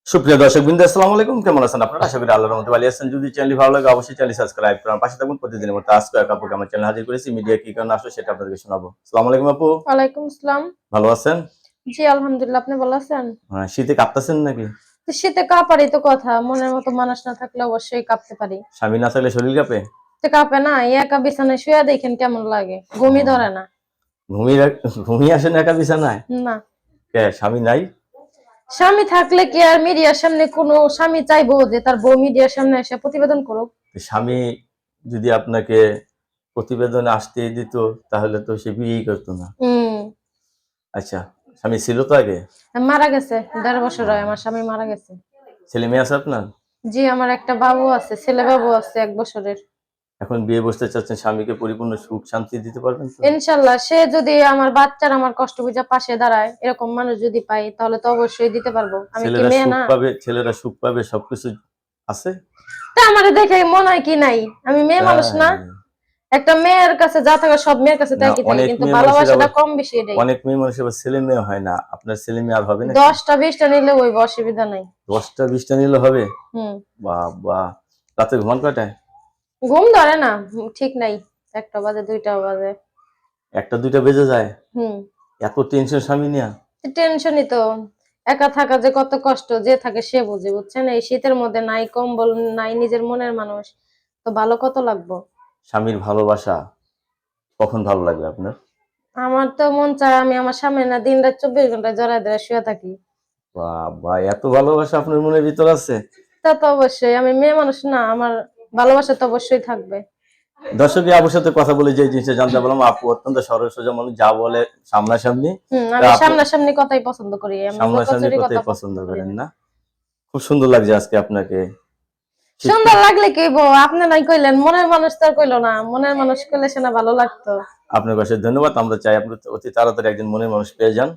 সুপ্রিয় দর্শকবৃন্দ, আসসালামু আলাইকুম। কেমন আছেন আপনারা? আশা করি আল্লাহর রহমতে ভালো আছেন। যদি চ্যানেল ভালো লাগে অবশ্যই চ্যানেল সাবস্ক্রাইব করুন, পাশে থাকুন। প্রতিদিনের মতো আজকে এক আপুকে আমার চ্যানেল হাজির করেছি। মিডিয়া কি কারণে আসলে সেটা আপনাদেরকে শোনাবো। আসসালামু আলাইকুম আপু, ওয়ালাইকুম আসসালাম। ভালো আছেন? জি আলহামদুলিল্লাহ, আপনি ভালো আছেন? হ্যাঁ, শীতে কাঁপতেছেন নাকি? তো শীতে কাঁপারই তো কথা, মনের মতো মানুষ না থাকলে অবশ্যই কাঁপতে পারি। স্বামী না থাকলে শরীর কাঁপে? তো কাঁপে না, এই একা বিছানায় শুয়ে দেখেন কেমন লাগে, ঘুমই ধরে না। ঘুমিয়ে ঘুমিয়ে আসেন একা বিছানায়? না, কে স্বামী নাই? স্বামী থাকলে কি আর মিডিয়ার সামনে কোনো স্বামী চাইবো যে তার বউ মিডিয়ার সামনে এসে প্রতিবেদন করুক? স্বামী যদি আপনাকে প্রতিবেদনে আসতে দিত তাহলে তো সে বিয়েই করতো না। হুম। আচ্ছা, স্বামী ছিল তো আগে? মারা গেছে, 1.5 বছর হয় আমার স্বামী মারা গেছে। ছেলে মেয়ে আছে আপনার? জি, আমার একটা বাবু আছে, ছেলে বাবু আছে 1 বছরের। এখন বিয়ে বসতে চাচ্ছেন, স্বামীকে পরিপূর্ণ সুখ শান্তি দিতে পারবেন তো? ইনশাল্লাহ, সে যদি আমার বাচ্চার আমার কষ্ট বুঝা পাশে দাঁড়ায়, এরকম মানুষ যদি পাই তাহলে তো অবশ্যই দিতে পারবো। আমি কি ছেলেরা মেয়ে সুখ না? পাবে, ছেলেরা সুখ পাবে, সবকিছু আছে। তা আমারে দেখে মনে হয় কি নাই, আমি মেয়ে মানুষ না? তাই একটা মেয়ের কাছে যা থাকে সব মেয়ের কাছে না, তাই কি থাকে, অনেক কিন্তু মেয়ে মানুষের ভালোবাসাটা আবার কম বেশি এটাই। অনেক মেয়ে মানুষের আবার ছেলে মেয়ে হয় না। আপনার ছেলে মেয়ে আর হবে নাকি? 10টা 20টা নিলে ওই অসুবিধা নাই। 10টা 20টা নিলে হবে? হুম। বাবা, রাতে ঘুমান কয়টায়? ঘুম ধরে না, ঠিক নাই। 1টা বাজে, 2টা বাজে। 1টা 2টা বেজে যায়? হুম। এত টেনশন স্বামী নিয়া? টেনশনই তো। একা থাকা যে কত কষ্ট, যে থাকে সে বুঝে, বুঝছেন? এই শীতের মধ্যে নাই কম্বল, নাই নিজের মনের মানুষ, তো ভালো কত লাগবো? স্বামীর ভালোবাসা কখন ভালো লাগবে আপনার? আমার তো মন চায় আমি আমার সামনে না দিন রাত 24 ঘন্টা জড়ায় ধরে শুয়ে থাকি। বাবা, এত ভালোবাসা আপনার মনের ভিতর আছে? তা তো অবশ্যই, আমি মেয়ে মানুষ না, আমার ভালোবাসা তো অবশ্যই থাকবে। দর্শক আপুর সাথে কথা বলে যে জিনিসটা জানতে পারলাম, আপু অত্যন্ত সরল সোজা মানুষ, যা বলে সামনাসামনি। তা আমি আপু সামনাসামনি কথাই পছন্দ করি, আমি সামনাসামনি লুকোচুরি কথা কথাই পছন্দ পছন্দ করি করেন না। না? খুব সুন্দর লাগছে আজকে আপনাকে। সুন্দর শীতকাল লাগলে কি বউ, আপনি নাই কইলেন, মনের মানুষ তো আর কইলো না, মনের মানুষ কইলে সে না ভালো লাগতো। আপনার কাছে ধন্যবাদ। আমরা চাই আপনি অতি তাড়াতাড়ি একজন মনের মানুষ পেয়ে যান।